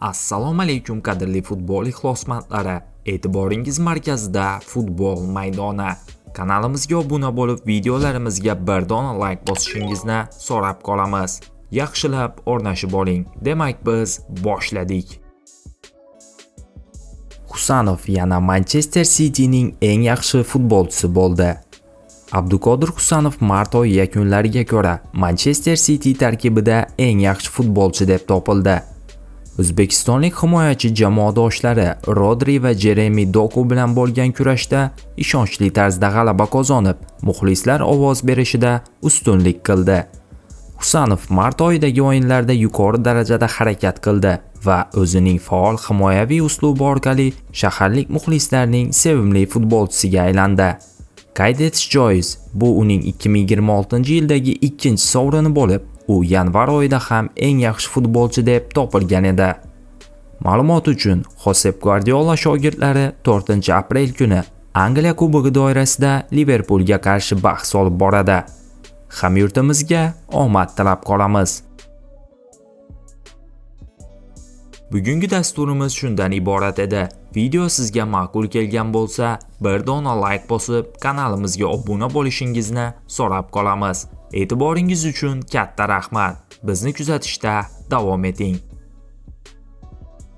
Assalomu alaykum qadrli futbol ixlosmandlari. E'tiboringiz markazida futbol maydoni. Kanalimizga obuna bo'lib, videolarimizga bir dona like bosishingizni so'rab qolamiz. Yaxshilab o'rnashib oling. Demak, biz boshladik. Husanov yana Manchester City'ning eng yaxshi futbolchisi bo'ldi. Abduqodir Husanov mart oyi yakunlariga ko'ra Manchester City tarkibida eng yaxshi futbolchi deb topildi. O'zbekistonlik himoyachi jamoadoshlari Rodri va Jeremy Doku bilan bo'lgan kurashda ishonchli tarzda g'alaba qozonib, muxlislar ovoz berishida ustunlik qildi. Husanov mart oyidagi o'yinlarda yuqori darajada harakat qildi va o'zining faol himoyaviy uslubi orqali shaharlik muxlislarning sevimli futbolchisiga aylandi. Qayd etish joiz, bu uning 2026-yildagi ikkinchi sovrini bo'lib, u yanvar oyida ham eng yaxshi futbolchi deb topilgan edi. Ma'lumot uchun, Josep Guardiola shogirdlari 4-aprel kuni Angliya Kubogi doirasida Liverpoolga qarshi bahs olib boradi. Hamyurtimizga omad tilab qolamiz. Bugungi dasturimiz shundan iborat edi. Video sizga ma'qul kelgan bo'lsa, bir dona like bosib, kanalimizga obuna bo'lishingizni so'rab qolamiz. E'tiboringiz uchun katta rahmat. Bizni kuzatishda davom eting.